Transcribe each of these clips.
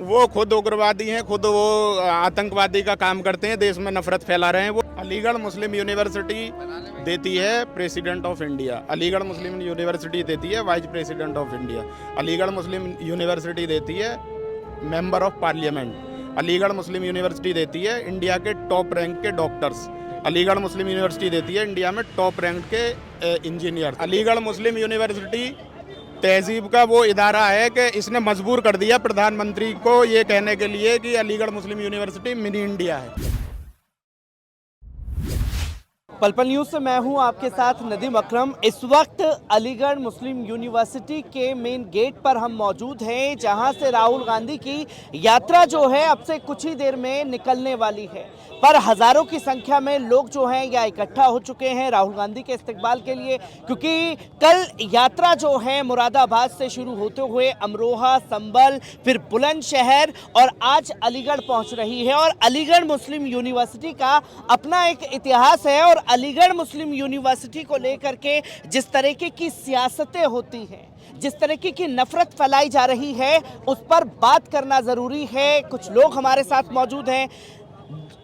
वो खुद उग्रवादी हैं, खुद वो आतंकवादी का काम करते हैं, देश में नफरत फैला रहे हैं। वो अलीगढ़ मुस्लिम यूनिवर्सिटी देती है president of India, Aligarh Muslim university देती है vice president of India, Aligarh Muslim university देती है member of parliament, Aligarh Muslim university देती है इंडिया के टॉप रैंक के डॉक्टर्स, अलीगढ़ मुस्लिम यूनिवर्सिटी देती है इंडिया में टॉप रैंक के इंजीनियर। अलीगढ़ मुस्लिम यूनिवर्सिटी तहजीब का वो इदारा है कि इसने मजबूर कर दिया प्रधानमंत्री को ये कहने के लिए कि अलीगढ़ मुस्लिम यूनिवर्सिटी मिनी इंडिया है। पल पल न्यूज़ से मैं हूं आपके साथ नदीम अकरम। इस वक्त अलीगढ़ मुस्लिम यूनिवर्सिटी के मेन गेट पर हम मौजूद हैं, जहां से राहुल गांधी की यात्रा जो है अब से कुछ ही देर में निकलने वाली है। पर हज़ारों की संख्या में लोग जो हैं यहाँ इकट्ठा हो चुके हैं राहुल गांधी के इस्तकबाल के लिए, क्योंकि कल यात्रा जो है मुरादाबाद से शुरू होते हुए अमरोहा, संभल, फिर बुलंदशहर और आज अलीगढ़ पहुंच रही है। और अलीगढ़ मुस्लिम यूनिवर्सिटी का अपना एक इतिहास है और अलीगढ़ मुस्लिम यूनिवर्सिटी को लेकर के जिस तरीके की सियासतें होती हैं, जिस तरीके की नफरत फैलाई जा रही है, उस पर बात करना ज़रूरी है। कुछ लोग हमारे साथ मौजूद हैं।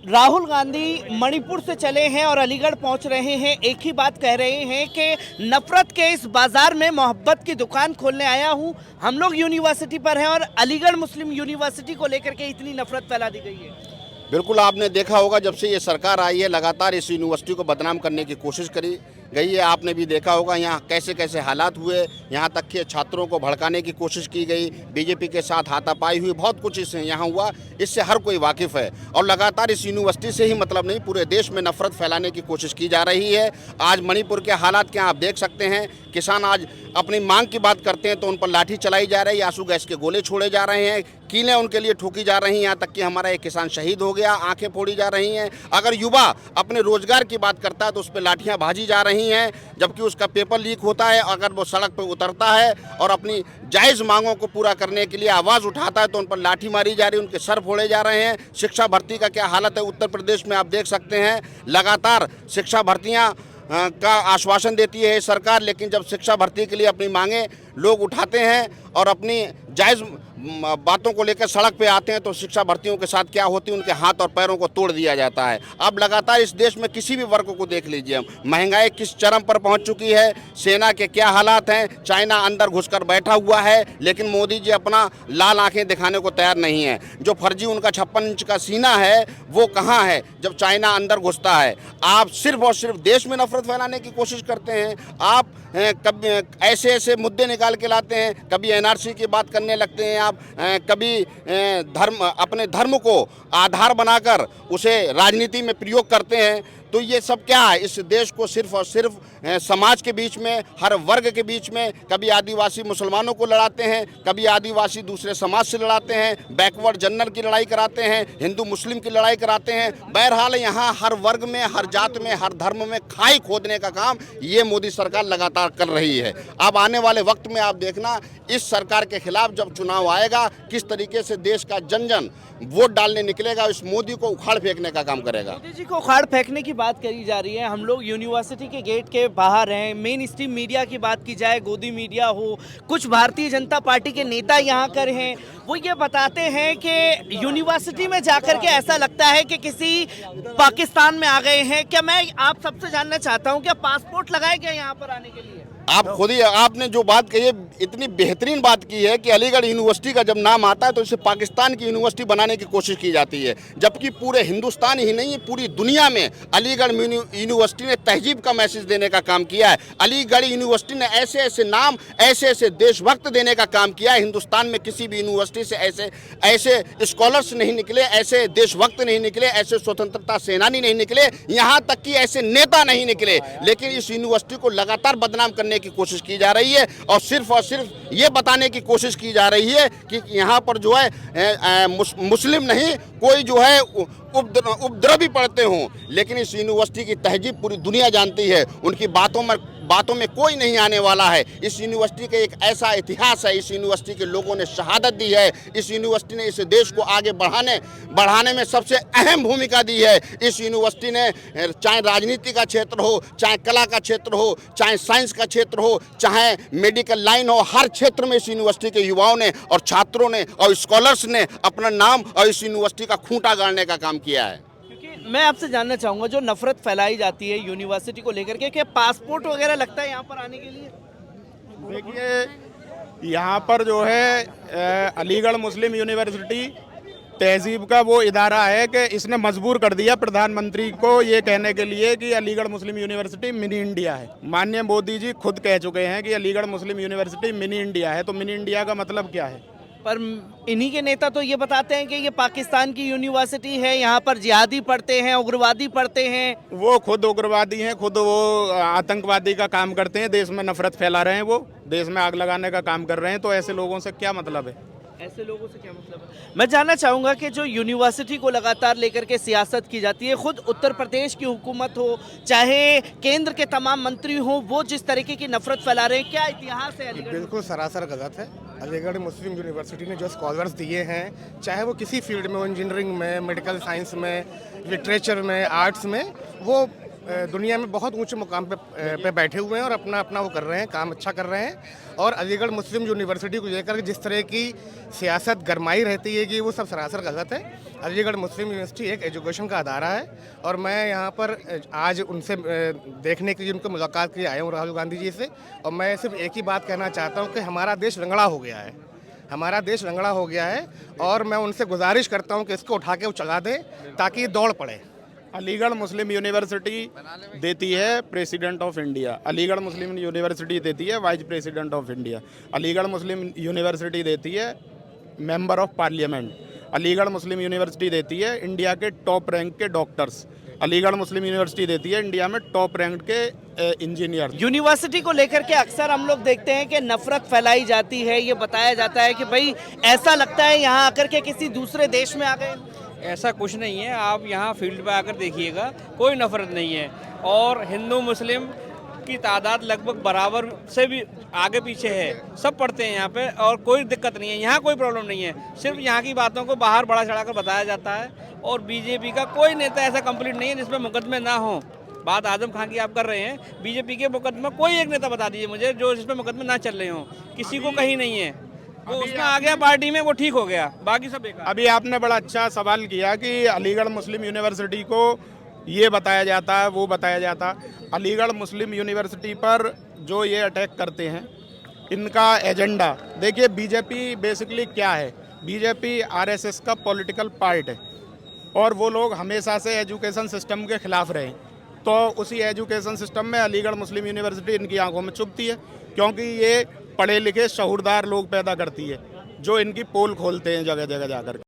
राहुल गांधी मणिपुर से चले हैं और अलीगढ़ पहुंच रहे हैं। एक ही बात कह रहे हैं कि नफरत के इस बाजार में मोहब्बत की दुकान खोलने आया हूं। हम लोग यूनिवर्सिटी पर हैं और अलीगढ़ मुस्लिम यूनिवर्सिटी को लेकर के इतनी नफरत फैला दी गई है। बिल्कुल, आपने देखा होगा जब से ये सरकार आई है लगातार इस यूनिवर्सिटी को बदनाम करने की कोशिश करी गई है। आपने भी देखा होगा यहाँ कैसे कैसे हालात हुए, यहाँ तक कि छात्रों को भड़काने की कोशिश की गई, बीजेपी के साथ हाथापाई हुई, बहुत कुछ इससे यहाँ हुआ। इससे हर कोई वाकिफ़ है और लगातार इस यूनिवर्सिटी से ही मतलब नहीं, पूरे देश में नफरत फैलाने की कोशिश की जा रही है। आज मणिपुर के हालात क्या आप देख सकते हैं। किसान आज अपनी मांग की बात करते हैं तो उन पर लाठी चलाई जा रही है, आंसू गैस के गोले छोड़े जा रहे हैं, कीलें उनके लिए ठोकी जा रही हैं, यहाँ तक कि हमारा एक किसान शहीद हो गया, आंखें फोड़ी जा रही हैं। अगर युवा अपने रोजगार की बात करता है तो उस पर लाठियाँ भाजी जा रही हैं, जबकि उसका पेपर लीक होता है। अगर वो सड़क पर उतरता है और अपनी जायज़ मांगों को पूरा करने के लिए आवाज़ उठाता है तो उन पर लाठी मारी जा रही है, उनके सर फोड़े जा रहे हैं। शिक्षा भर्ती का क्या हालत है उत्तर प्रदेश में आप देख सकते हैं। लगातार शिक्षा भर्तियाँ का आश्वासन देती है सरकार, लेकिन जब शिक्षा भर्ती के लिए अपनी मांगें लोग उठाते हैं और अपनी जायज़ बातों को लेकर सड़क पे आते हैं तो शिक्षा भर्तियों के साथ क्या होती है, उनके हाथ और पैरों को तोड़ दिया जाता है। अब लगातार इस देश में किसी भी वर्ग को देख लीजिए, महंगाई किस चरम पर पहुंच चुकी है, सेना के क्या हालात हैं, चाइना अंदर घुसकर बैठा हुआ है, लेकिन मोदी जी अपना लाल आंखें दिखाने को तैयार नहीं है। जो फर्जी उनका 56 इंच का सीना है वो कहाँ है जब चाइना अंदर घुसता है। आप सिर्फ और सिर्फ देश में नफरत फैलाने की कोशिश करते हैं। आप कभी ऐसे ऐसे मुद्दे निकाल के लाते हैं, कभी एनआरसी की बात करने लगते हैं, आप कभी अपने धर्म को आधार बनाकर उसे राजनीति में प्रयोग करते हैं। तो ये सब क्या है, इस देश को सिर्फ और सिर्फ समाज के बीच में, हर वर्ग के बीच में, कभी आदिवासी मुसलमानों को लड़ाते हैं, कभी आदिवासी दूसरे समाज से लड़ाते हैं, बैकवर्ड जनरल की लड़ाई कराते हैं, हिंदू मुस्लिम की लड़ाई कराते हैं। बहरहाल यहाँ हर वर्ग में, हर जात में, हर धर्म में खाई खोदने का काम ये मोदी सरकार लगातार कर रही है। अब आने वाले वक्त में आप देखना इस सरकार के खिलाफ जब चुनाव आएगा किस तरीके से देश का जन जन वोट डालने निकलेगा, इस मोदी को उखाड़ फेंकने का काम करेगा। मोदी जी को उखाड़ फेंकने की बात करी जा रही है। हम लोग यूनिवर्सिटी के गेट के बाहर हैं। मेन स्ट्रीम मीडिया की बात की जाए, गोदी मीडिया हो, कुछ भारतीय जनता पार्टी के नेता यहाँ कर हैं, वो ये बताते हैं कि यूनिवर्सिटी में जाकर के ऐसा लगता है कि किसी पाकिस्तान में आ गए हैं। क्या मैं आप सबसे जानना चाहता हूँ, क्या पासपोर्ट लगाए गए यहाँ पर आने के लिए? आप खुद ही आपने जो बात कही है इतनी बेहतरीन बात की है कि अलीगढ़ यूनिवर्सिटी का जब नाम आता है तो इसे पाकिस्तान की यूनिवर्सिटी बनाने की कोशिश की जाती है, जबकि पूरे हिंदुस्तान ही नहीं पूरी दुनिया में अलीगढ़ यूनिवर्सिटी ने तहजीब का मैसेज देने का काम किया है। अलीगढ़ यूनिवर्सिटी ने ऐसे ऐसे नाम, ऐसे ऐसे देशभक्त देने का काम किया है। हिंदुस्तान में किसी भी यूनिवर्सिटी से ऐसे ऐसे स्कॉलर्स नहीं निकले, ऐसे देशभक्त नहीं निकले, ऐसे स्वतंत्रता सेनानी नहीं निकले, यहाँ तक कि ऐसे नेता नहीं निकले। लेकिन इस यूनिवर्सिटी को लगातार बदनाम करने की कोशिश की जा रही है और सिर्फ ये बताने की कोशिश की जा रही है कि यहाँ पर जो है मुस्लिम नहीं कोई जो है उपद्रवी पढ़ते हों, लेकिन इस यूनिवर्सिटी की तहजीब पूरी दुनिया जानती है। उनकी बातों में कोई नहीं आने वाला है। इस यूनिवर्सिटी का एक ऐसा इतिहास है, इस यूनिवर्सिटी के लोगों ने शहादत दी है, इस यूनिवर्सिटी ने इस देश को आगे बढ़ाने में सबसे अहम भूमिका दी है। इस यूनिवर्सिटी ने चाहे राजनीति का क्षेत्र हो, चाहे कला का क्षेत्र हो, चाहे साइंस का क्षेत्र हो, चाहे मेडिकल लाइन हो, हर क्षेत्र में इस यूनिवर्सिटी के युवाओं ने और छात्रों ने और स्कॉलर्स ने अपना नाम और इस यूनिवर्सिटी का खूंटा गाड़ने का काम किया है। मैं आपसे जानना चाहूंगा, जो नफरत फैलाई जाती है यूनिवर्सिटी को लेकर के, क्या पासपोर्ट वगैरह लगता है यहाँ पर आने के लिए? देखिए, यहाँ पर जो है अलीगढ़ मुस्लिम यूनिवर्सिटी तहजीब का वो इदारा है कि इसने मजबूर कर दिया प्रधानमंत्री को ये कहने के लिए कि अलीगढ़ मुस्लिम यूनिवर्सिटी मिनी इंडिया है। माननीय मोदी जी खुद कह चुके हैं कि अलीगढ़ मुस्लिम यूनिवर्सिटी मिनी इंडिया है। तो मिनी इंडिया का मतलब क्या है? पर इन्हीं के नेता तो ये बताते हैं कि ये पाकिस्तान की यूनिवर्सिटी है, यहाँ पर जिहादी पढ़ते हैं, उग्रवादी पढ़ते हैं। वो खुद उग्रवादी हैं, खुद वो आतंकवादी का काम करते हैं, देश में नफरत फैला रहे हैं, वो देश में आग लगाने का काम कर रहे हैं। तो ऐसे लोगों से क्या मतलब है? ऐसे लोगों से क्या मतलब है? मैं जानना चाहूँगा कि जो यूनिवर्सिटी को लगातार लेकर के सियासत की जाती है, खुद उत्तर प्रदेश की हुकूमत हो, चाहे केंद्र के तमाम मंत्री हो, वो जिस तरीके की नफरत फैला रहे हैं, क्या इतिहास है अलीगढ़? बिल्कुल सरासर गलत है। अलीगढ़ मुस्लिम यूनिवर्सिटी ने जो स्कॉलर्स दिए हैं, चाहे वो किसी फील्ड में हो, इंजीनियरिंग में, मेडिकल साइंस में, लिटरेचर में, आर्ट्स में, वो दुनिया में बहुत ऊंचे मुकाम पे बैठे हुए हैं और अपना अपना वो कर रहे हैं, काम अच्छा कर रहे हैं। और अलीगढ़ मुस्लिम यूनिवर्सिटी को लेकर जिस तरह की सियासत गरमाई रहती है कि वो सब सरासर गलत है। अलीगढ़ मुस्लिम यूनिवर्सिटी एक एजुकेशन का अदारा है और मैं यहाँ पर आज उनसे देखने के लिए उनको मुलाकात के लिए आया हूँ, राहुल गांधी जी से। और मैं सिर्फ एक ही बात कहना चाहता हूँ कि हमारा देश रंगड़ा हो गया है, हमारा देश रंगड़ा हो गया है। और मैं उनसे गुजारिश करता हूँ कि इसको उठा के चला दें ताकि ये दौड़ पड़े। अलीगढ़ मुस्लिम यूनिवर्सिटी देती है president of India, Aligarh Muslim university देती है vice president of India, Aligarh Muslim university देती है member of parliament, Aligarh Muslim university देती है इंडिया के टॉप रैंक के डॉक्टर्स, अलीगढ़ मुस्लिम यूनिवर्सिटी देती है इंडिया में टॉप रैंक के इंजीनियर। यूनिवर्सिटी को लेकर के अक्सर हम लोग देखते हैं कि नफरत फैलाई जाती है, ये बताया जाता है कि भाई ऐसा लगता है यहाँ आकर के किसी दूसरे देश में आ गए। ऐसा कुछ नहीं है, आप यहाँ फील्ड पे आकर देखिएगा, कोई नफरत नहीं है। और हिंदू मुस्लिम की तादाद लगभग बराबर से भी आगे पीछे है, सब पढ़ते हैं यहाँ पे और कोई दिक्कत नहीं है, यहाँ कोई प्रॉब्लम नहीं है। सिर्फ यहाँ की बातों को बाहर बढ़ा चढ़ा कर बताया जाता है। और बीजेपी का कोई नेता ऐसा कंप्लीट नहीं है जिसमें मुकदमे ना हो। बात आजम खान की आप कर रहे हैं, बीजेपी के मुकदमे कोई एक नेता बता दीजिए मुझे जो जिसमें मुकदमे ना चल रहे हों, किसी को कहीं नहीं है। वो उसमें आ गया पार्टी में, वो ठीक हो गया, बाकी सब बेकार। अभी आपने बड़ा अच्छा सवाल किया कि अलीगढ़ मुस्लिम यूनिवर्सिटी को ये बताया जाता है, वो बताया जाता। अलीगढ़ मुस्लिम यूनिवर्सिटी पर जो ये अटैक करते हैं, इनका एजेंडा देखिए। बीजेपी बेसिकली क्या है? बीजेपी आरएसएस का पॉलिटिकल पार्ट है और वो लोग हमेशा से एजुकेशन सिस्टम के खिलाफ रहे। तो उसी एजुकेशन सिस्टम में अलीगढ़ मुस्लिम यूनिवर्सिटी इनकी आंखों में चुभती है, क्योंकि ये पढ़े लिखे शहूरदार लोग पैदा करती है जो इनकी पोल खोलते हैं जगह जगह जा कर के।